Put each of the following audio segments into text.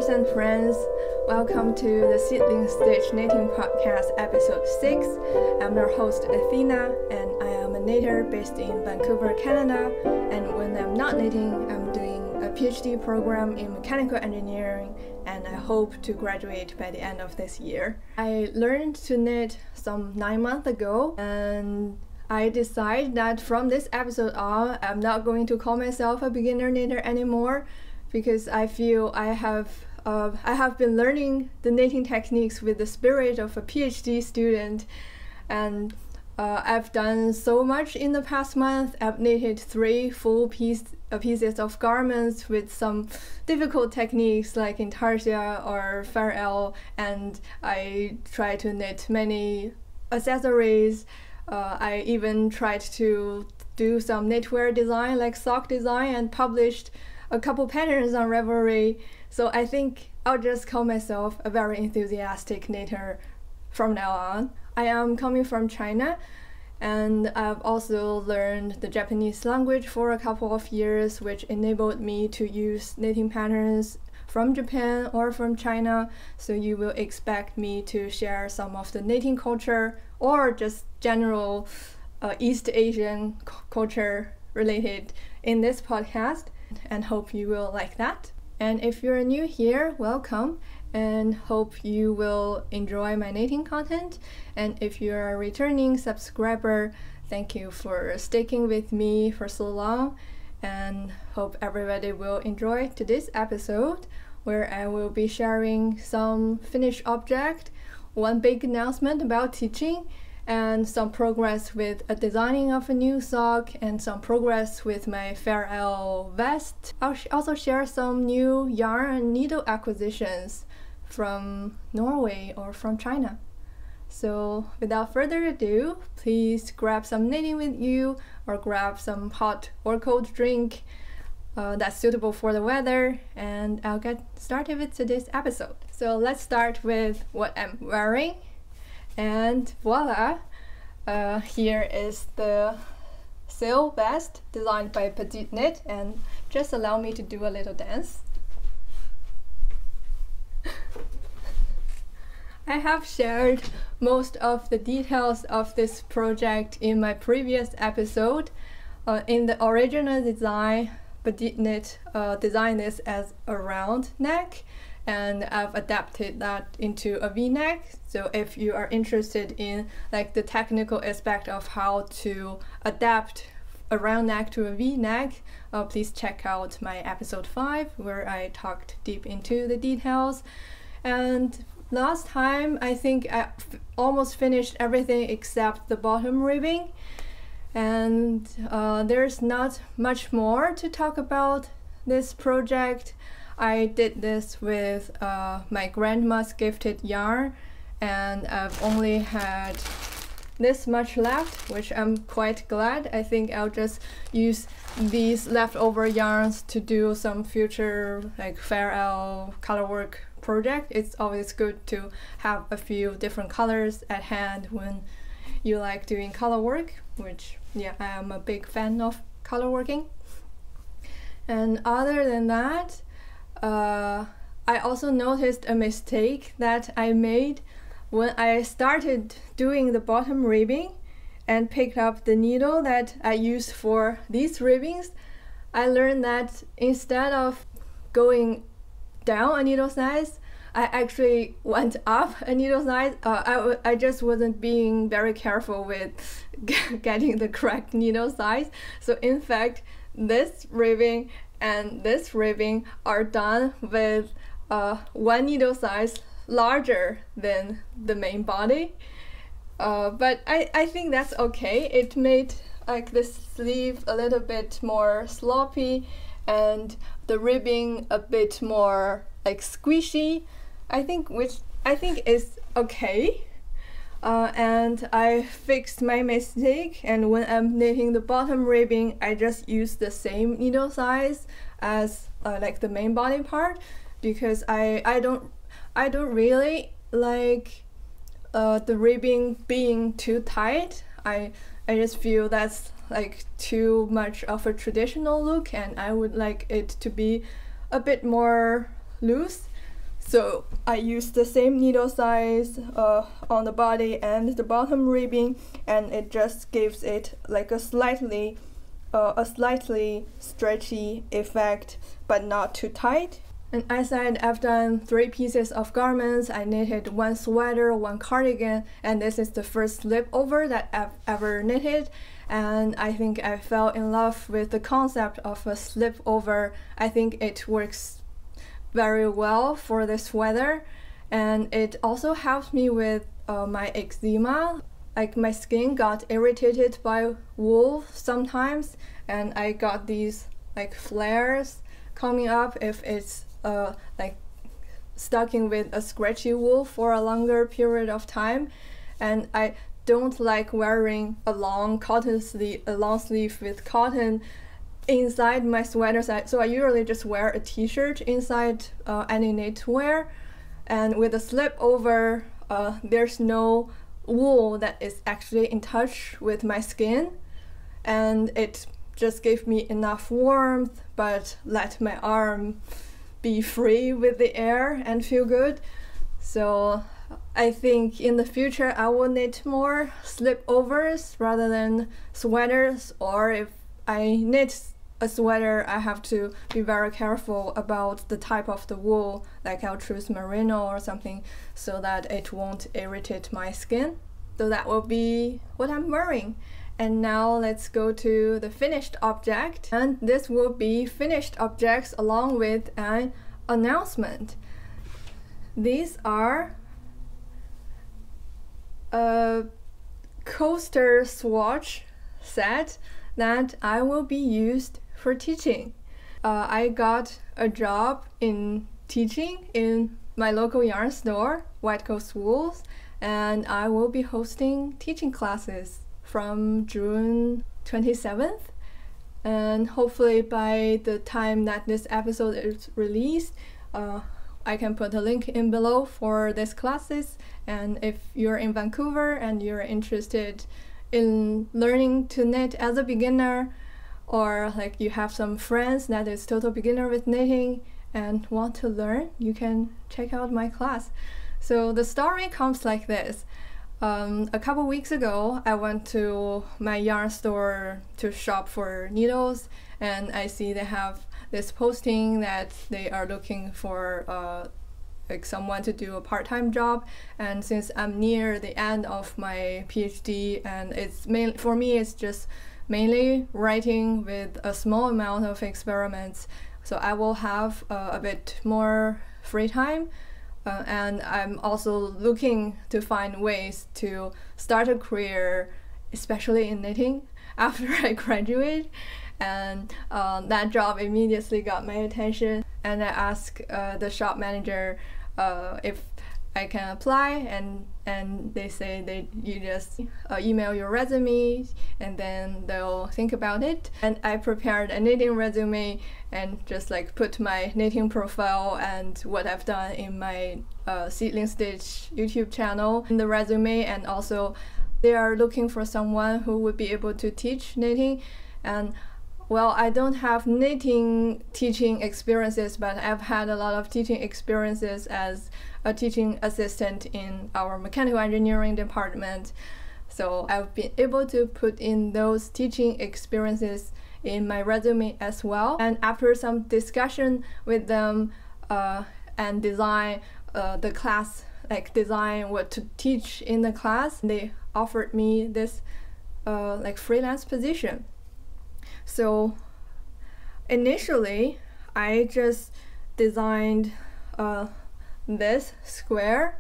listeners and friends, welcome to the Seedling Stitch Knitting Podcast episode 6. I'm your host Athena, and I am a knitter based in Vancouver, Canada, and when I'm not knitting, I'm doing a PhD program in mechanical engineering, and I hope to graduate by the end of this year. I learned to knit some 9 months ago, and I decided that from this episode on, I'm not going to call myself a beginner knitter anymore, because I feel I have been learning the knitting techniques with the spirit of a PhD student, and I've done so much in the past month. I've knitted 3 full pieces of garments with some difficult techniques like intarsia or farel, and I tried to knit many accessories. I even tried to do some knitwear design like sock design and published a couple patterns on Ravelry. So I think I'll just call myself a very enthusiastic knitter from now on. I am coming from China, and I've also learned the Japanese language for a couple of years, which enabled me to use knitting patterns from Japan or from China. So you will expect me to share some of the knitting culture or just general East Asian culture related in this podcast, and hope you will like that. And if you're new here, welcome, and hope you will enjoy my knitting content. And if you're a returning subscriber, thank you for sticking with me for so long, and hope everybody will enjoy today's episode, where I will be sharing some finished object, one big announcement about teaching, and some progress with a designing of a new sock, and some progress with my farel vest. I'll also share some new yarn and needle acquisitions from Norway or from China. So without further ado, please grab some knitting with you, or grab some hot or cold drink that's suitable for the weather, and I'll get started with today's episode. So let's start with what I'm wearing. And voila, here is the Sille vest designed by Petite Knit, and just allow me to do a little dance. I have shared most of the details of this project in my previous episode. In the original design, Petite Knit designed this as a round neck, and I've adapted that into a V-neck. So if you are interested in like the technical aspect of how to adapt a round neck to a V-neck, please check out my episode 5, where I talked deep into the details. And last time I think I almost finished everything except the bottom ribbing, and there's not much more to talk about this project. I did this with my grandma's gifted yarn, and I've only had this much left, which I'm quite glad. I think I'll just use these leftover yarns to do some future like farel colorwork project. It's always good to have a few different colors at hand when you like doing color work, which yeah, I am a big fan of color working. And other than that, I also noticed a mistake that I made when I started doing the bottom ribbing and picked up the needle that I used for these ribbings. I learned that instead of going down a needle size, I actually went up a needle size. I just wasn't being very careful with getting the correct needle size. So in fact, this ribbing and this ribbing are done with one needle size larger than the main body. But I think that's okay. It made like this sleeve a little bit more sloppy and the ribbing a bit more like squishy, which I think is okay. And I fixed my mistake, and when I'm knitting the bottom ribbing, I just use the same needle size as like the main body part, because I don't really like the ribbing being too tight. I just feel that's like too much of a traditional look, and I would like it to be a bit more loose. So I used the same needle size on the body and the bottom ribbing, and it just gives it like a slightly stretchy effect, but not too tight. And I said I've done 3 pieces of garments. I knitted 1 sweater, 1 cardigan, and this is the first slipover that I've ever knitted. And I think I fell in love with the concept of a slipover. I think it works very well for this weather, and it also helps me with my eczema. Like my skin got irritated by wool sometimes, and I got these like flares coming up if it's like stucking with a scratchy wool for a longer period of time. And I don't like wearing a long sleeve with cotton inside my sweaters, so I usually just wear a t-shirt inside any knitwear. And with a slipover, there's no wool that is actually in touch with my skin, and it just gave me enough warmth but let my arm be free with the air and feel good. So I think in the future I will knit more slipovers rather than sweaters, or if I knit a sweater, I have to be very careful about the type of the wool, like I'll choose merino or something so that it won't irritate my skin. So that will be what I'm wearing. And now let's go to the finished object, and this will be finished objects along with an announcement. These are a coaster swatch set that I will be used for teaching. I got a job in teaching in my local yarn store, White Coast Wools, and I will be hosting teaching classes from June 27th. And hopefully by the time that this episode is released, I can put a link in below for these classes. And if you're in Vancouver and you're interested in learning to knit as a beginner, or like you have some friends that is total beginner with knitting and want to learn, you can check out my class. So the story comes like this. A couple weeks ago, I went to my yarn store to shop for needles, and I see they have this posting that they are looking for like someone to do a part-time job. And since I'm near the end of my PhD, and it's mainly for me, it's just mainly writing with a small amount of experiments, so I will have a bit more free time. And I'm also looking to find ways to start a career, especially in knitting, after I graduate. And that job immediately got my attention, and I asked the shop manager if I can apply, and they say you just email your resume and then they'll think about it. And I prepared a knitting resume and just like put my knitting profile and what I've done in my Seedling Stitch YouTube channel in the resume. And also they are looking for someone who would be able to teach knitting. And well, I don't have knitting teaching experiences, but I've had a lot of teaching experiences as a teaching assistant in our mechanical engineering department. So I've been able to put in those teaching experiences in my resume as well. And after some discussion with them and design the class, like design what to teach in the class, they offered me this like freelance position. So initially I just designed this square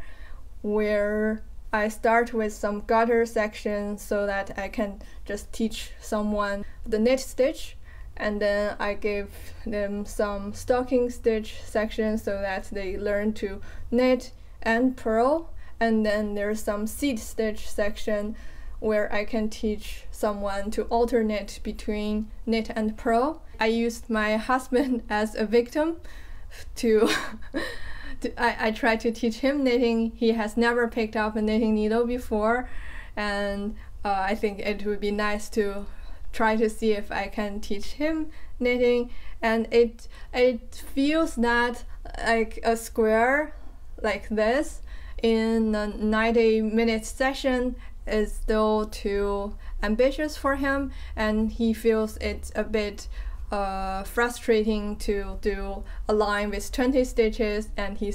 where I start with some gutter section so that I can just teach someone the knit stitch, and then I give them some stocking stitch section so that they learn to knit and purl, and then there's some seed stitch section where I can teach someone to alternate between knit and purl. I used my husband as a victim to I tried to teach him knitting. He has never picked up a knitting needle before, and I think it would be nice to try to see if I can teach him knitting, and it feels that like a square like this in a 90-minute session is still too ambitious for him, and he feels it's a bit frustrating to do a line with 20 stitches, and he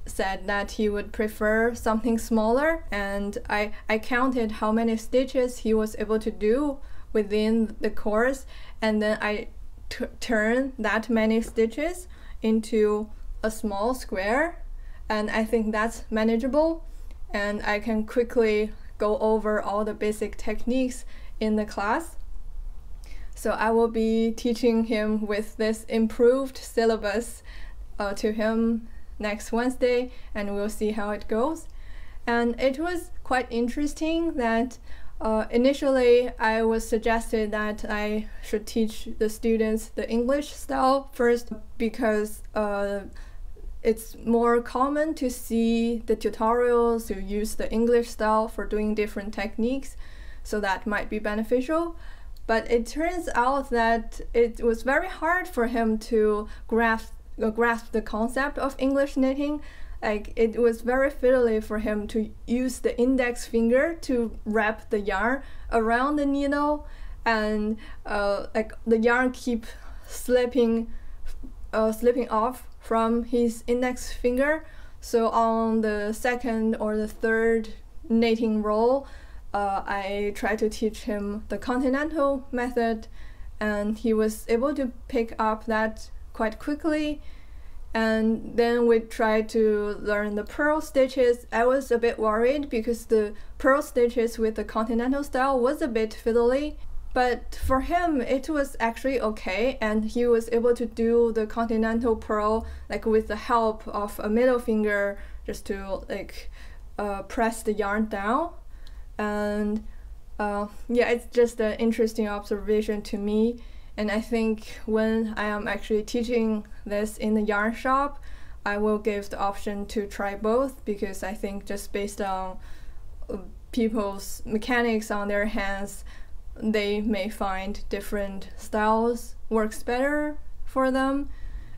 said that he would prefer something smaller. And I counted how many stitches he was able to do within the course, and then I turned that many stitches into a small square, and I think that's manageable, and I can quickly go over all the basic techniques in the class. So I will be teaching him with this improved syllabus to him next Wednesday, and we'll see how it goes. And it was quite interesting that initially I was suggested that I should teach the students the English style first, because it's more common to see the tutorials who use the English style for doing different techniques, so that might be beneficial. But it turns out that it was very hard for him to grasp the concept of English knitting. Like, it was very fiddly for him to use the index finger to wrap the yarn around the needle, and like the yarn keep slipping off from his index finger. So on the second or the third knitting roll, I tried to teach him the continental method, and he was able to pick up that quite quickly. And then we tried to learn the purl stitches. I was a bit worried because the purl stitches with the continental style was a bit fiddly, but for him it was actually okay, and he was able to do the continental purl like with the help of a middle finger, just to like press the yarn down. And yeah, it's just an interesting observation to me. And I think when I am actually teaching this in the yarn shop, I will give the option to try both, because I think just based on people's mechanics on their hands, they may find different styles works better for them.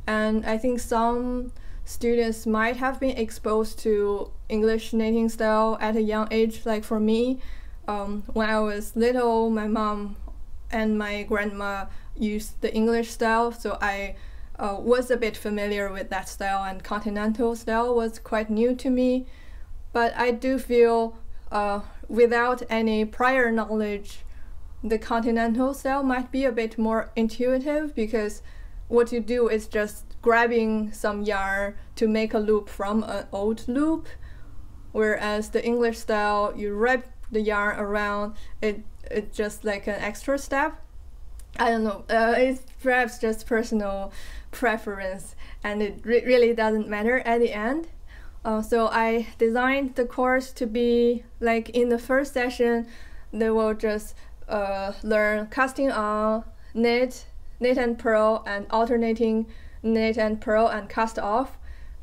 And I think some students might have been exposed to English knitting style at a young age. Like for me, when I was little, my mom and my grandma used the English style, so I was a bit familiar with that style, and continental style was quite new to me. But I do feel without any prior knowledge, the continental style might be a bit more intuitive, because what you do is just grabbing some yarn to make a loop from an old loop, whereas the English style, you wrap the yarn around it. It's just like an extra step. I don't know, it's perhaps just personal preference, and it really doesn't matter at the end. So I designed the course to be like, in the first session they will just learn casting on, knit and purl, and alternating knit and purl and cast off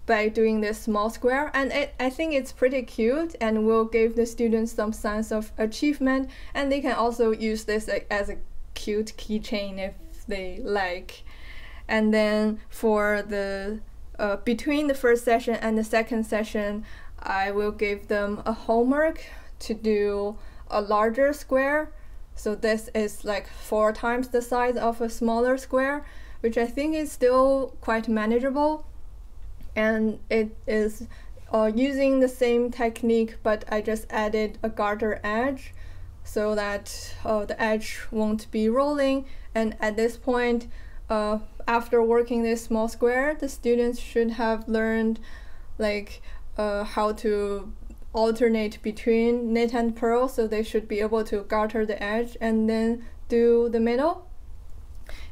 by doing this small square. And I think it's pretty cute, and will give the students some sense of achievement, and they can also use this as a cute keychain if they like. And then for the between the first session and the second session, I will give them a homework to do a larger square. So this is like 4 times the size of a smaller square, which I think is still quite manageable. And it is using the same technique, but I just added a garter edge so that the edge won't be rolling. And at this point, after working this small square, the students should have learned like how to alternate between knit and purl, so they should be able to garter the edge and then do the middle.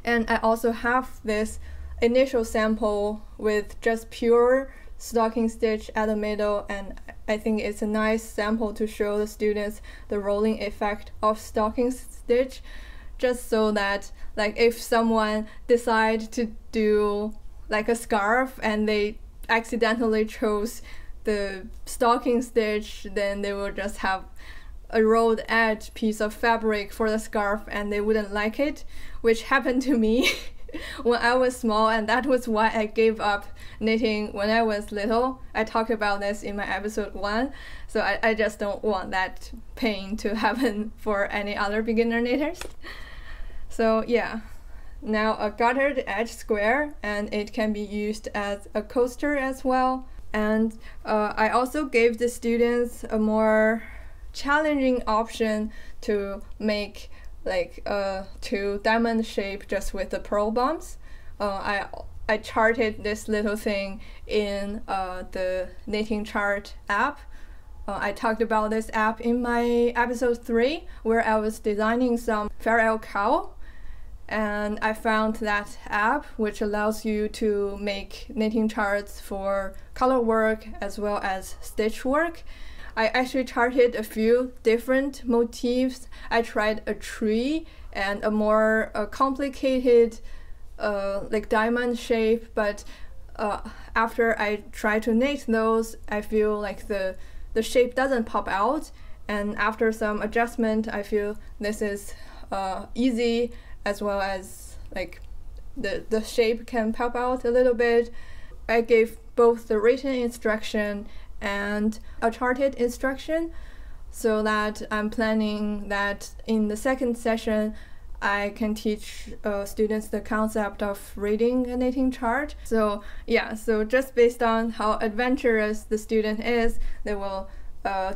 And I also have this initial sample with just pure stocking stitch at the middle, and I think it's a nice sample to show the students the rolling effect of stocking stitch, just so that like if someone decide to do like a scarf and they accidentally chose the stocking stitch, then they will just have a rolled edge piece of fabric for the scarf and they wouldn't like it, which happened to me when I was small, and that was why I gave up knitting when I was little. I talked about this in my episode 1, so I just don't want that pain to happen for any other beginner knitters. So yeah, now a gartered edge square, and it can be used as a coaster as well. And I also gave the students a more challenging option to make like a 2 diamond shape just with the pearl bumps. I charted this little thing in the knitting chart app. I talked about this app in my episode 3, where I was designing some feral cow, and I found that app which allows you to make knitting charts for color work as well as stitch work. I actually charted a few different motifs. I tried a tree and a more complicated like diamond shape, but after I try to knit those, I feel like the shape doesn't pop out, and after some adjustment I feel this is easy, as well as like the shape can pop out a little bit. I gave both the written instruction and a charted instruction, so that I'm planning that in the second session I can teach students the concept of reading a knitting chart. So yeah, so just based on how adventurous the student is, they will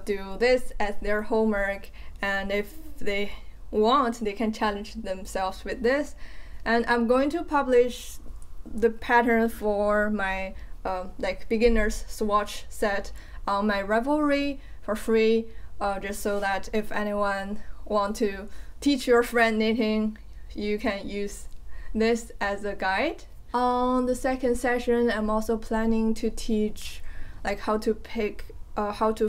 do this as their homework, and if they want, they can challenge themselves with this. And I'm going to publish the pattern for my like beginner's swatch set on my Ravelry for free, just so that if anyone want to teach your friend knitting, you can use this as a guide. On the second session, I'm also planning to teach like how to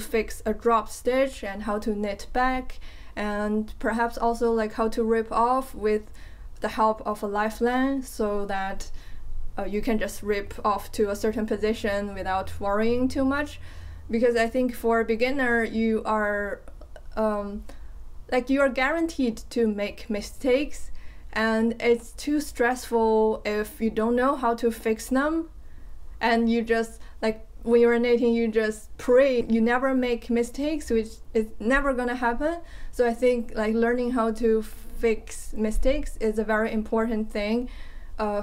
fix a drop stitch and how to knit back, and perhaps also like how to rip off with the help of a lifeline, so that you can just rip off to a certain position without worrying too much. Because I think for a beginner, you are guaranteed to make mistakes, and it's too stressful if you don't know how to fix them, and you just like when you're knitting, you just pray you never make mistakes, which is never gonna happen. So I think like learning how to fix mistakes is a very important thing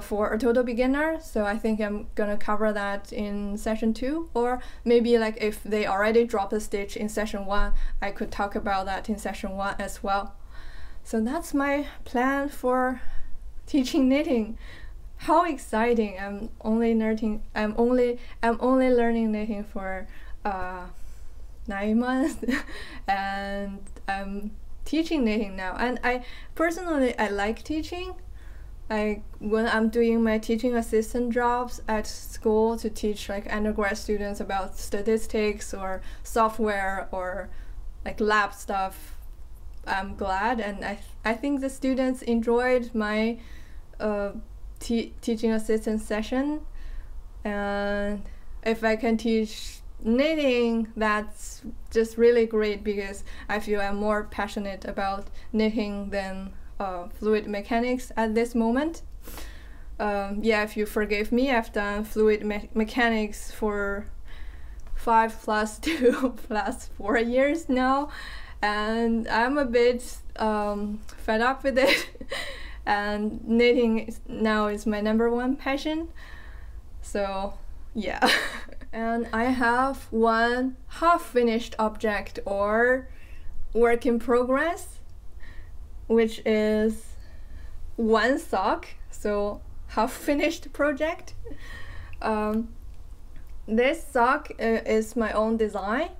for a total beginner. So I think I'm gonna cover that in session 2, or maybe like if they already dropped a stitch in session 1, I could talk about that in session 1 as well. So that's my plan for teaching knitting. How exciting! I'm only learning knitting for 9 months and I'm teaching knitting now, and I personally like teaching. When I'm doing my teaching assistant jobs at school to teach like undergrad students about statistics or software or like lab stuff, I'm glad, and I think the students enjoyed my teaching assistant session. And if I can teach knitting, that's just really great, because I feel I'm more passionate about knitting than fluid mechanics at this moment. Yeah, if you forgive me, I've done fluid mechanics for 5 plus 2 plus 4 years now, and I'm a bit fed up with it. And knitting now is my #1 passion. So yeah. And I have one half-finished object or work in progress, which is one sock, so half-finished project. This sock is my own design.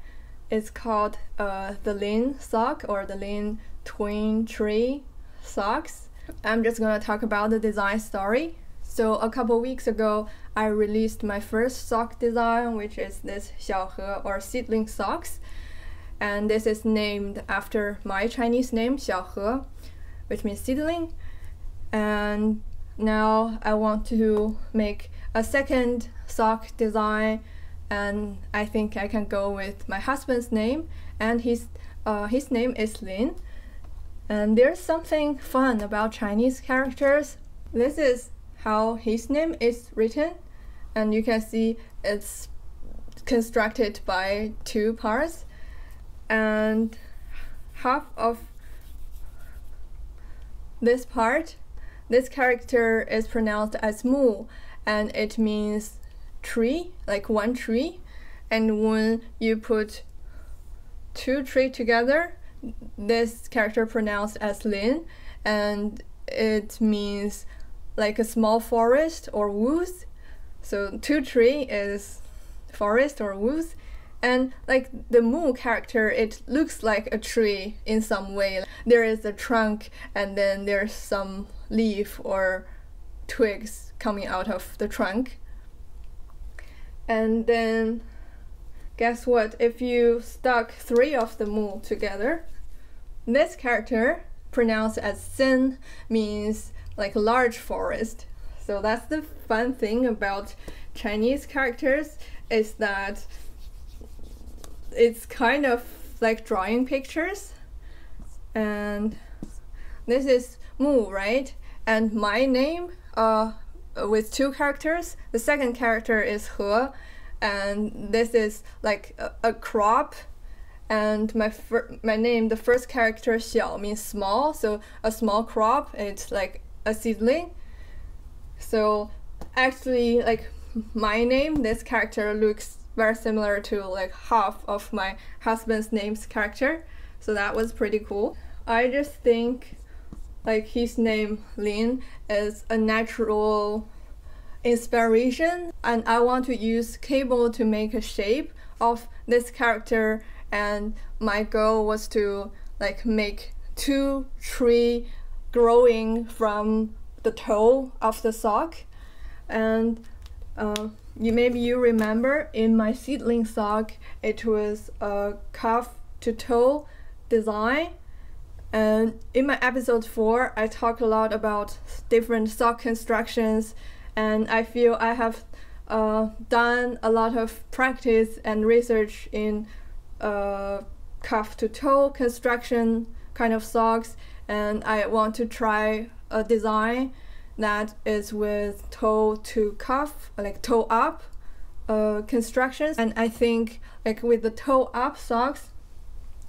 It's called the Lin sock, or the Lin Twin Tree socks. I'm just gonna talk about the design story. So a couple weeks ago, I released my first sock design, which is this 小禾 or seedling socks. And this is named after my Chinese name, 小禾, which means seedling. And now I want to make a second sock design, and I think I can go with my husband's name and his his name is Lin. And there's something fun about Chinese characters. This is how his name is written, and you can see it's constructed by 2 parts, and half of this part, this character is pronounced as mu, and it means tree, like one tree. And when you put 2 trees together, this character pronounced as lin, and it means like a small forest or woods. So 2 tree is forest or woods, and like the mu character, it looks like a tree in some way. There is a trunk, and then there's some leaf or twigs coming out of the trunk. And then guess what? If you stuck 3 of the mu together, this character pronounced as sin means like large forest. So that's the fun thing about Chinese characters, is that it's kind of like drawing pictures. And this is mu, right? And my name with 2 characters. The second character is he, and this is like a crop. And my name, the first character, xiao, means small, so a small crop, it's like a seedling. So actually, like my name, this character looks very similar to like half of my husband's name's character. So that was pretty cool. I just think like his name, Lin, is a natural inspiration, and I want to use cable to make a shape of this character. And my goal was to like make 2 trees growing from the toe of the sock. And maybe you remember in my seedling sock, it was a cuff to toe design. And in my episode 4, I talked a lot about different sock constructions, and I feel I have done a lot of practice and research in cuff to toe construction kind of socks, and I want to try a design that is with toe to cuff, like toe up constructions. And I think like with the toe up socks,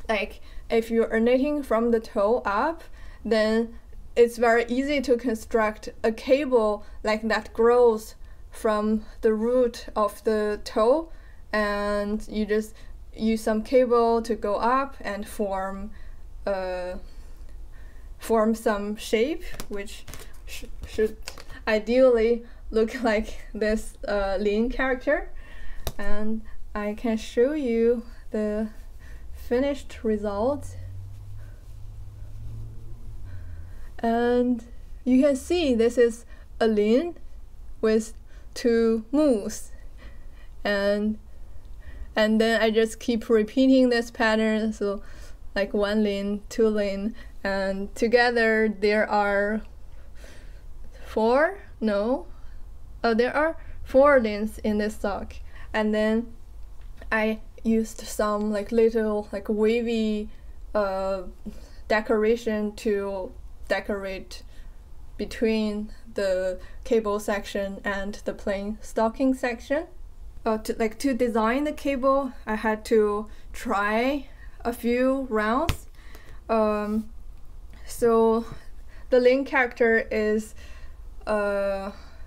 like if you are knitting from the toe up, then it's very easy to construct a cable like that grows from the root of the toe, and you just use some cable to go up and form some shape, which should ideally look like this Lin character. And I can show you the finished result, and you can see this is a Lin with 2 mus, and then I just keep repeating this pattern, so like 1 Lin, 2 Lin, and together there are 4 Lins in this sock. And then I used some like little like wavy decoration to decorate between the cable section and the plain stocking section. To design the cable, I had to try a few rounds. So the Lin character is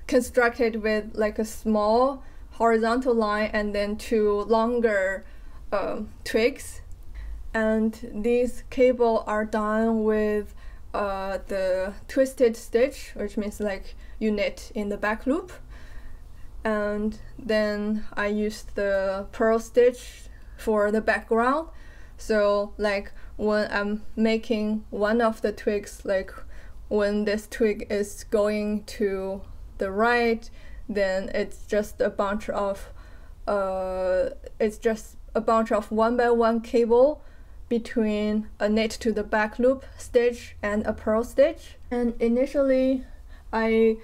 constructed with like a small horizontal line and then 2 longer twigs, and these cable are done with the twisted stitch, which means like you knit in the back loop. And then I used the purl stitch for the background. So like when I'm making one of the twigs, like when this twig is going to the right, then it's just a bunch of 1 by 1 cable between a knit to the back loop stitch and a purl stitch. And initially I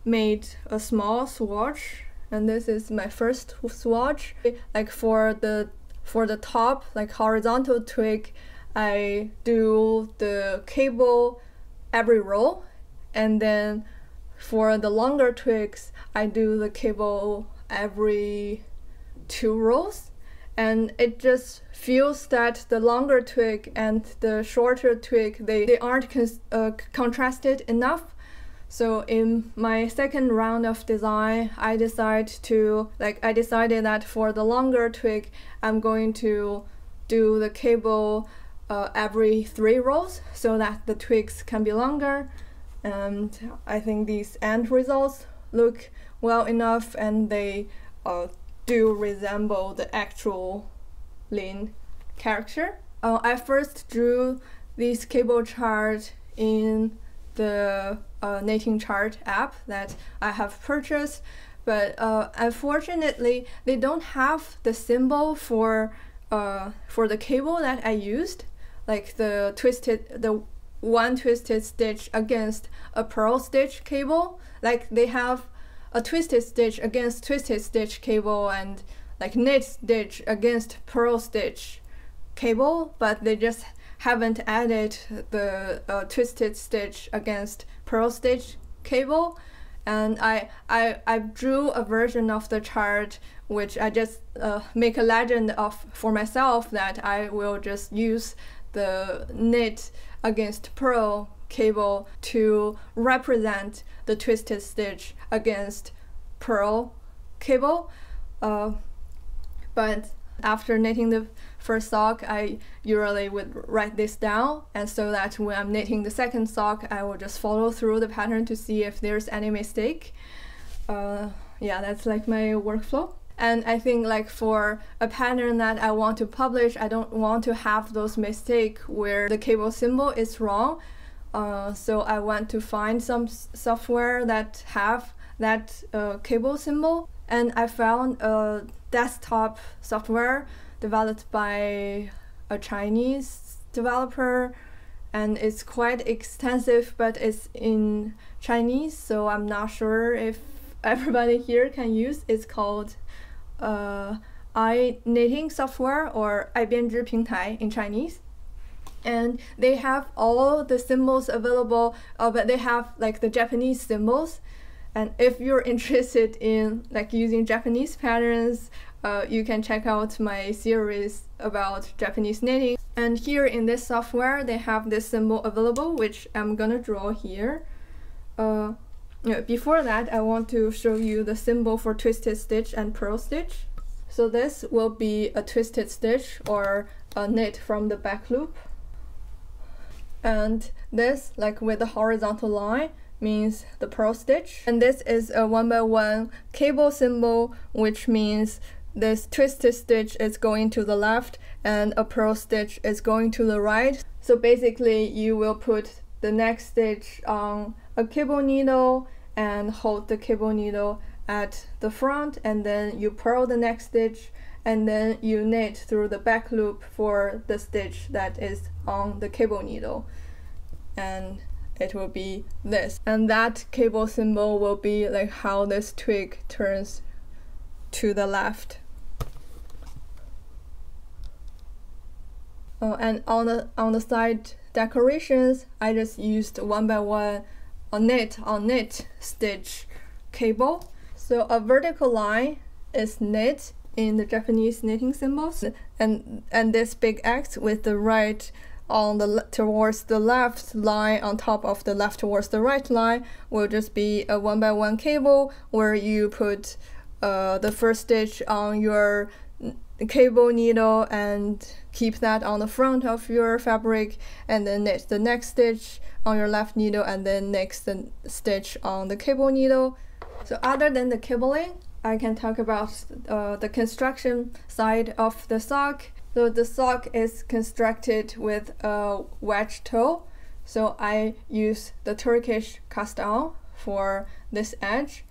made a small swatch, and this is my first swatch. Like for the top, like horizontal twig, I do the cable every row, and then for the longer twigs, I do the cable every 2 rows. And it just feels that the longer twig and the shorter twig, they aren't contrasted enough. So in my second round of design, I decided that for the longer twig, I'm going to do the cable every 3 rows so that the twigs can be longer. And I think these end results look well enough, and they do resemble the actual Lin character. I first drew this cable chart in the knitting chart app that I have purchased, but unfortunately they don't have the symbol for the cable that I used, like the one twisted stitch against a purl stitch cable. Like they have a twisted stitch against twisted stitch cable and like knit stitch against purl stitch cable, but they just haven't added the twisted stitch against purl stitch cable. And I drew a version of the chart which I just make a legend of for myself, that I will just use the knit against purl cable to represent the twisted stitch against purl cable. But after knitting the first sock, I usually would write this down, and so that when I'm knitting the second sock, I will just follow through the pattern to see if there's any mistake. Yeah, that's like my workflow. And I think like for a pattern that I want to publish, I don't want to have those mistakes where the cable symbol is wrong. So I want to find some software that have that cable symbol. And I found a desktop software developed by a Chinese developer, and it's quite extensive, but it's in Chinese, so I'm not sure if everybody here can use. It's called iKnitting software, or 爱编织平台 in Chinese. And they have all the symbols available, but they have like the Japanese symbols. And if you're interested in like using Japanese patterns, you can check out my series about Japanese knitting. And here in this software, they have this symbol available, which I'm gonna draw here. Before that, I want to show you the symbol for twisted stitch and purl stitch. So this will be a twisted stitch or a knit from the back loop. And this, like with the horizontal line, means the purl stitch. And this is a 1x1 cable symbol, which means this twisted stitch is going to the left and a purl stitch is going to the right. So basically you will put the next stitch on a cable needle and hold the cable needle at the front, and then you purl the next stitch, and then you knit through the back loop for the stitch that is on the cable needle. And it will be this. And that cable symbol will be like how this twig turns to the left. And on the side decorations, I just used 1x1 a knit on knit stitch cable. So a vertical line is knit in the Japanese knitting symbols, and this big X with the right on the towards the left line on top of the left towards the right line will just be a 1x1 cable, where you put the first stitch on your cable needle and keep that on the front of your fabric, and then knit the next stitch on your left needle, and then next stitch on the cable needle. So other than the cabling, I can talk about the construction side of the sock. So the sock is constructed with a wedge toe. So I use the Turkish cast on for this edge,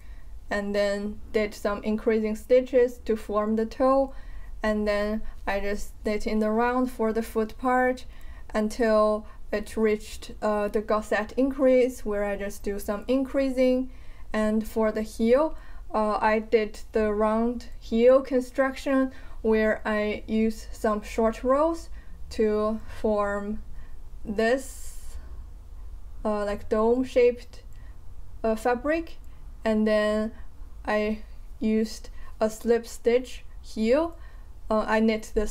and then did some increasing stitches to form the toe, and then I just knit in the round for the foot part until it reached the gusset increase, where I just do some increasing. And for the heel, I did the round heel construction, where I use some short rows to form this like dome-shaped fabric, and then I used a slip stitch heel. I knit the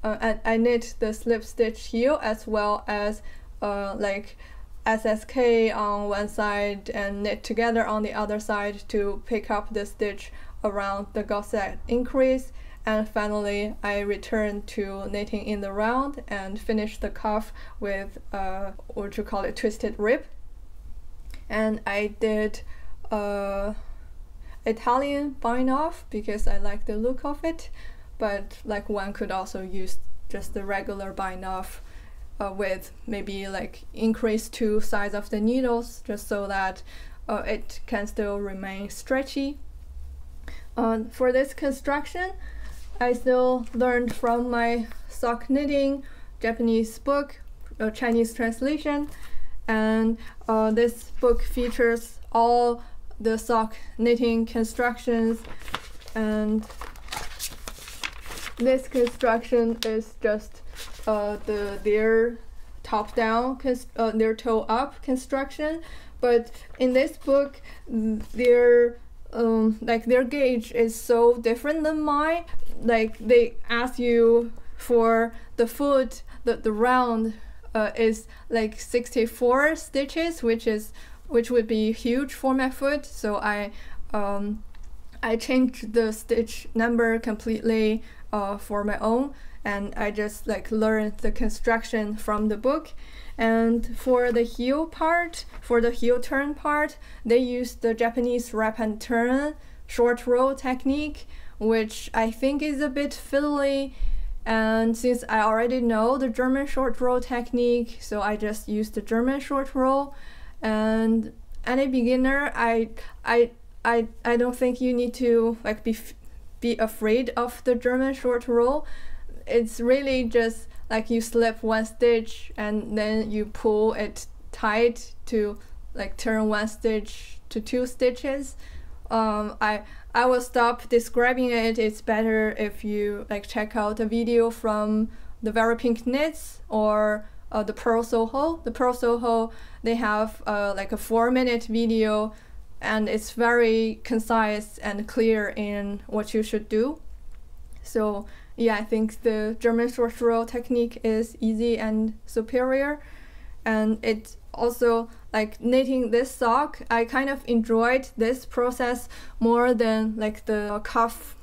I knit the slip stitch heel as well as like SSK on one side and knit together on the other side to pick up the stitch around the gusset increase. And finally, I returned to knitting in the round and finished the cuff with what you call it, twisted rib. And I did Italian bind off because I like the look of it, but like one could also use just the regular bind off with maybe like increase 2 sides of the needles just so that it can still remain stretchy. For this construction, I still learned from my sock knitting Japanese book, Chinese translation, and this book features all the sock knitting constructions, and this construction is just their top down, their toe up construction, but in this book their gauge is so different than mine. Like they ask you for the foot, the round is like 64 stitches, which would be huge for my foot. So I changed the stitch number completely for my own, and I just like learned the construction from the book. And for the heel part, for the heel turn part, they used the Japanese wrap and turn short row technique, which I think is a bit fiddly. And since I already know the German short row technique, so I just used the German short row. And any beginner, I don't think you need to like be afraid of the German short row. It's really just like you slip one stitch and then you pull it tight to like turn one stitch to 2 stitches. I will stop describing it. It's better if you like check out a video from the Very Pink Knits or the Pearl Soho. The Pearl Soho, they have like a 4-minute video, and it's very concise and clear in what you should do. So yeah, I think the German short row technique is easy and superior. And it also, like knitting this sock, I kind of enjoyed this process more than like the cuff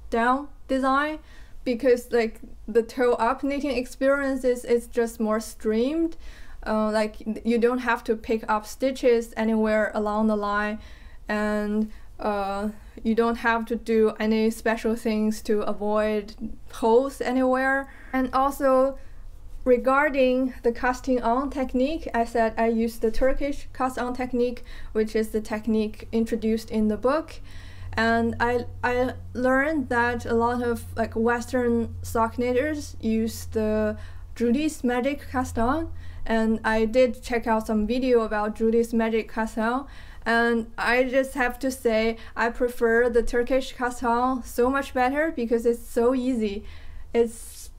down design, because like the toe up knitting experience is just more streamed. Like you don't have to pick up stitches anywhere along the line, and you don't have to do any special things to avoid holes anywhere. And also, regarding the casting on technique, I said I used the Turkish cast on technique, which is the technique introduced in the book. And I learned that a lot of like Western sock knitters use the Judy's Magic cast on, and I did check out some video about Judy's Magic cast on, and I just have to say I prefer the Turkish cast on so much better because it's so easy. It's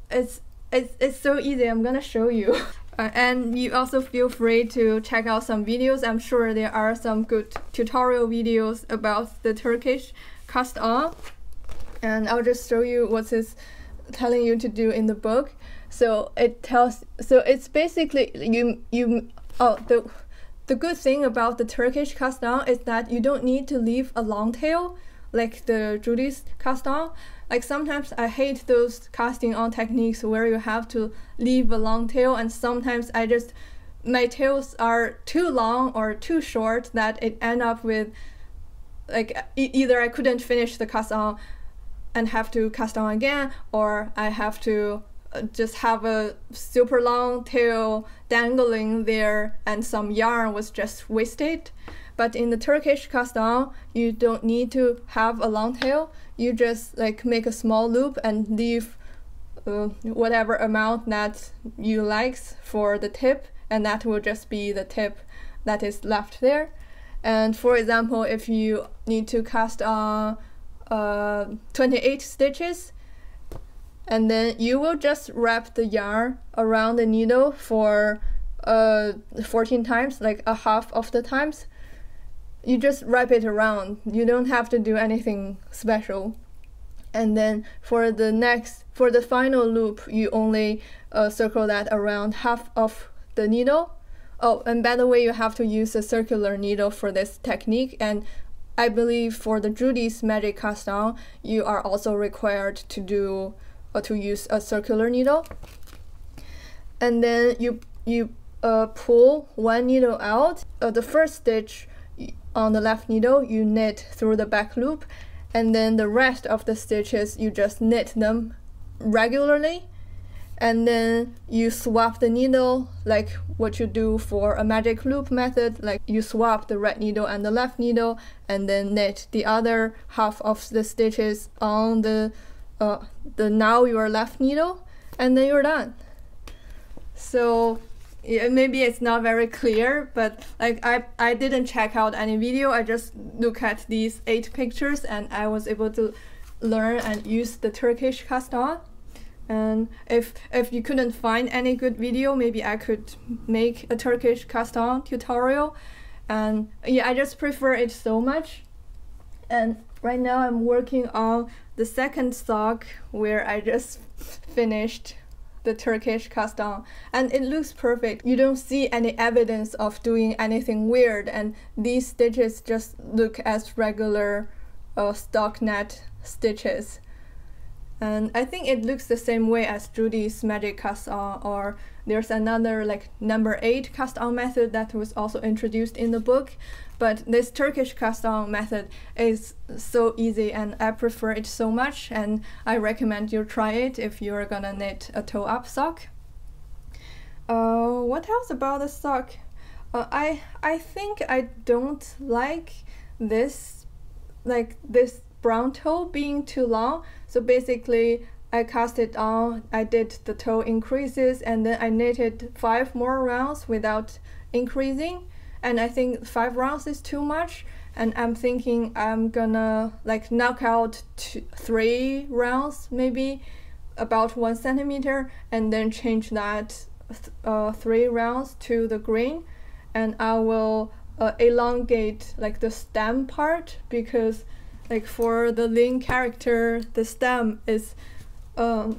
so easy. I'm gonna show you. And you also feel free to check out some videos. I'm sure there are some good tutorial videos about the Turkish cast on, and I'll just show you what it's telling you to do in the book. So it's basically the good thing about the Turkish cast on is that you don't need to leave a long tail like the Judy's cast on. Like sometimes I hate those casting on techniques where you have to leave a long tail, and sometimes my tails are too long or too short that it end up with like either I couldn't finish the cast on and have to cast on again, or I have to just have a super long tail dangling there and some yarn was just wasted. But in the Turkish cast on, you don't need to have a long tail. You just like make a small loop and leave whatever amount that you like for the tip, and that will just be the tip that is left there. And for example, if you need to cast on 28 stitches, and then you will just wrap the yarn around the needle for 14 times, like a half of the times. You just wrap it around. You don't have to do anything special. And then for the final loop, you only circle that around half of the needle. Oh, and by the way, you have to use a circular needle for this technique. And I believe for the Judy's Magic Cast On, you are also required to use a circular needle. And then you pull one needle out. The first stitch on the left needle, you knit through the back loop, and then the rest of the stitches you just knit them regularly, and then you swap the needle like what you do for a magic loop method, like you swap the right needle and the left needle, and then knit the other half of the stitches on the now your left needle, and then you're done. So yeah, maybe it's not very clear, but like I didn't check out any video. I just look at these 8 pictures and I was able to learn and use the Turkish cast on. And if you couldn't find any good video, maybe I could make a Turkish cast on tutorial. And yeah, I just prefer it so much. And right now I'm working on the second sock where I just finished the Turkish cast on, and it looks perfect. You don't see any evidence of doing anything weird, and these stitches just look as regular stockinette stitches. And I think it looks the same way as Judy's Magic Cast On, or there's another like number 8 cast on method that was also introduced in the book. But this Turkish cast on method is so easy and I prefer it so much, and I recommend you try it if you're gonna knit a toe-up sock. What else about the sock? I think I don't like this brown toe being too long. So basically I cast it on, I did the toe increases, and then I knitted 5 more rounds without increasing. And I think 5 rounds is too much, and I'm thinking I'm gonna like knock out 3 rounds, maybe about 1 centimeter, and then change that 3 rounds to the green, and I will elongate like the stem part, because like for the Lin character, the stem is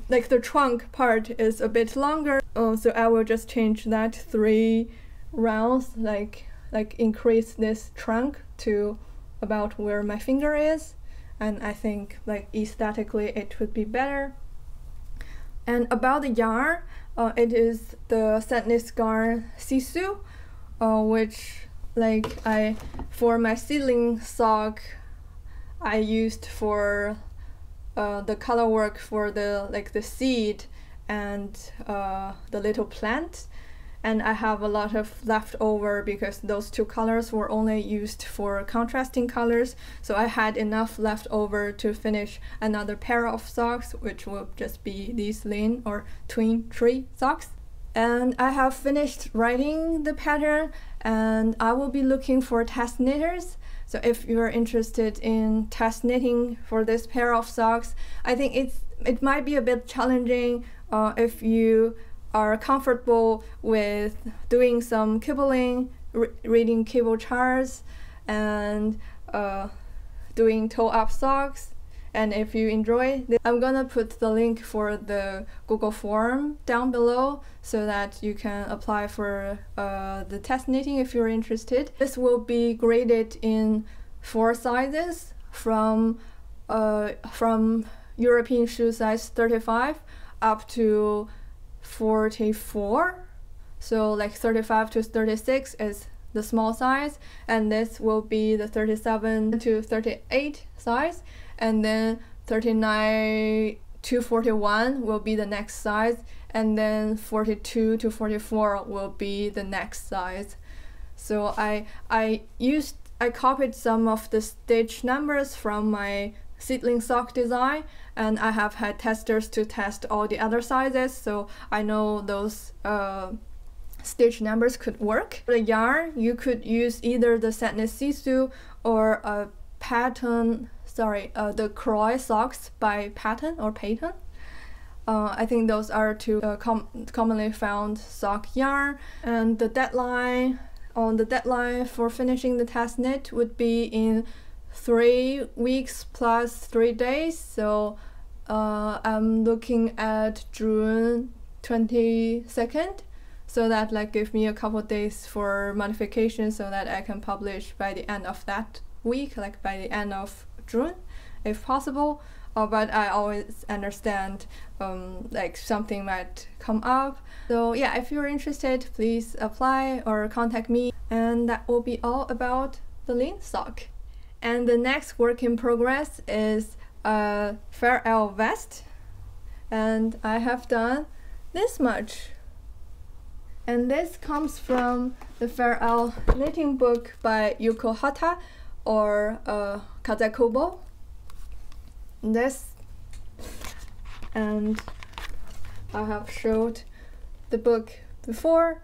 like the trunk part is a bit longer. So I will just change that 3 rounds, like increase this trunk to about where my finger is, and I think like aesthetically it would be better. And about the yarn, it is the Sadness Garn Sisu, which like for my seedling sock I used for the color work for the seed and the little plant. And I have a lot of leftover because those 2 colors were only used for contrasting colors. So I had enough left over to finish another pair of socks, which will just be these Lin or twin tree socks. And I have finished writing the pattern, and I will be looking for test knitters. So if you're interested in test knitting for this pair of socks, I think it might be a bit challenging if you are comfortable with doing some quibbling, reading cable charts, and doing toe-up socks. And if you enjoy this, I'm gonna put the link for the Google form down below so that you can apply for the test knitting if you're interested. This will be graded in 4 sizes from European shoe size 35 up to 44. So like 35 to 36 is the small size, and this will be the 37 to 38 size, and then 39 to 41 will be the next size, and then 42 to 44 will be the next size. So I copied some of the stitch numbers from my seedling sock design, and I have had testers to test all the other sizes, so I know those stitch numbers could work. For the yarn, you could use either the Sadness Sisu or a pattern, the Croy socks by Pattern or Payton. I think those are two commonly found sock yarn, and the deadline for finishing the test knit would be in 3 weeks plus 3 days. So I'm looking at June 22nd, so that like give me a couple days for modification, so that I can publish by the end of that week, like by the end of June, if possible. But I always understand like something might come up. So yeah, if you're interested, please apply or contact me. And that will be all about the lean sock. And the next work in progress is a Fair L vest. And I have done this much. And this comes from the Fair L knitting book by Yoke or Kazakobo. This, and I have showed the book before,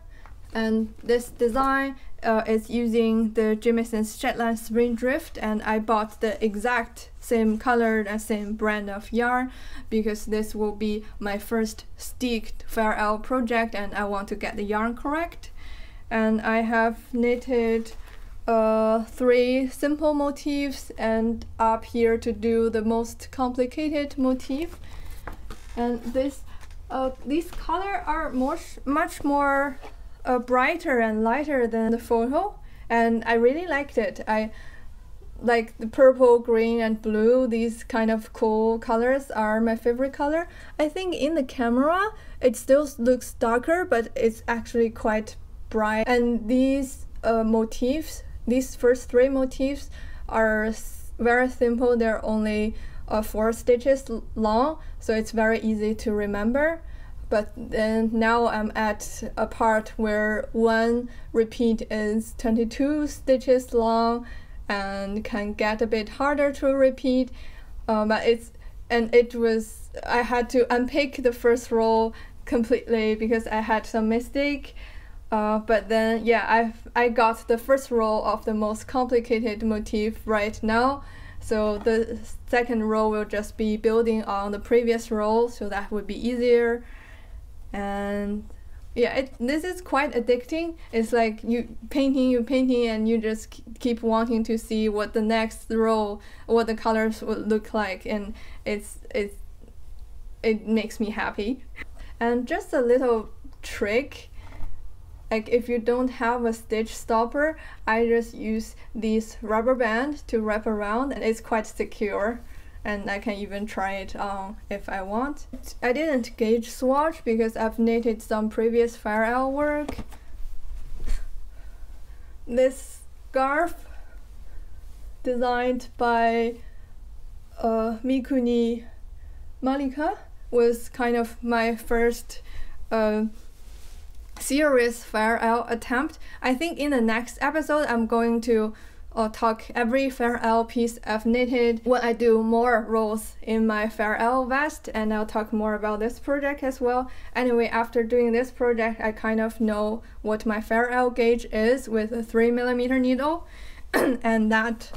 and this design is using the Jamieson's Shetland Spring Drift, and I bought the exact same color and same brand of yarn because this will be my first sticked Fair L project and I want to get the yarn correct. And I have knitted 3 simple motifs and up here to do the most complicated motif. And these colors are much more brighter and lighter than the photo, and I really liked it. I like the purple, green, and blue. These kind of cool colors are my favorite color. I think in the camera it still looks darker, but it's actually quite bright. And these motifs, these first 3 motifs are very simple. They're only 4 stitches long, so it's very easy to remember. But then now I'm at a part where one repeat is 22 stitches long and can get a bit harder to repeat. But I had to unpick the first row completely because I had some mistake. But then yeah, I got the first row of the most complicated motif right now. So the second row will just be building on the previous row, so that would be easier. And yeah, this is quite addicting. It's like you painting, and you just keep wanting to see what the next row, what the colors would look like, and it makes me happy. And just a little trick, like if you don't have a stitch stopper, I just use this rubber band to wrap around, and it's quite secure. And I can even try it on if I want. I didn't gauge swatch because I've knitted some previous Fair L work. This scarf, designed by Mikuni Malika, was kind of my first serious Fair L attempt. I think in the next episode I'm going to talk every Fair L piece I've knitted when I do more rows in my Fair L vest, and I'll talk more about this project as well. Anyway, after doing this project, I kind of know what my Fair L gauge is with a 3mm needle, and that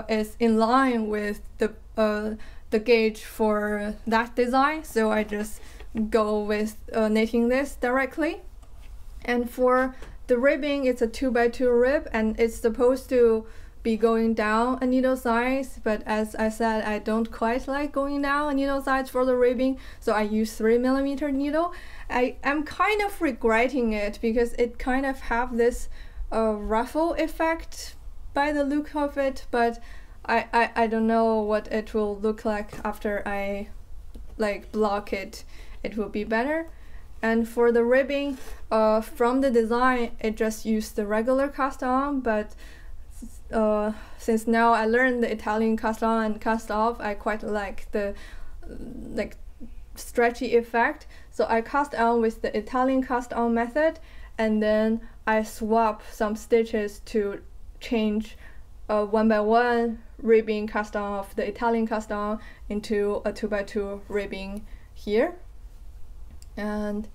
is in line with the gauge for that design, so I just go with knitting this directly. And for the ribbing, it's a 2x2 rib, and it's supposed to be going down a needle size, but as I said, I don't quite like going down a needle size for the ribbing, so I use 3mm needle. I'm kind of regretting it because it kind of have this ruffle effect by the look of it, but I don't know what it will look like after I like block it. It will be better. And for the ribbing, from the design, it just used the regular cast on, but since now I learned the Italian cast on and cast off, I quite like the stretchy effect. So I cast on with the Italian cast on method, and then I swap some stitches to change a 1x1 ribbing cast on of the Italian cast on into a 2x2 ribbing here. And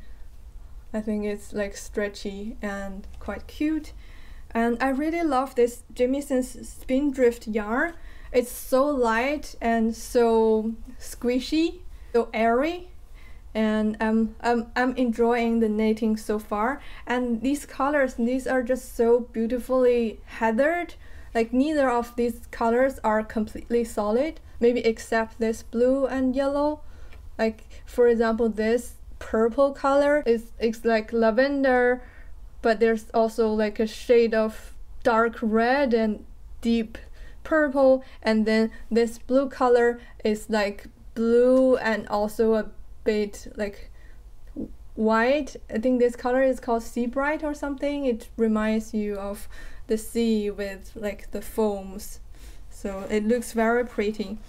I think it's like stretchy and quite cute. And I really love this Jamieson's Spindrift yarn. It's so light and so squishy, so airy, and I'm enjoying the knitting so far. And these colors, these are just so beautifully heathered. Like neither of these colors are completely solid, maybe except this blue and yellow. Like for example, this purple color it's like lavender, but there's also like a shade of dark red and deep purple, and then this blue color is like blue and also a bit like white. I think this color is called sea bright or something. It reminds you of the sea with like the foams, so it looks very pretty.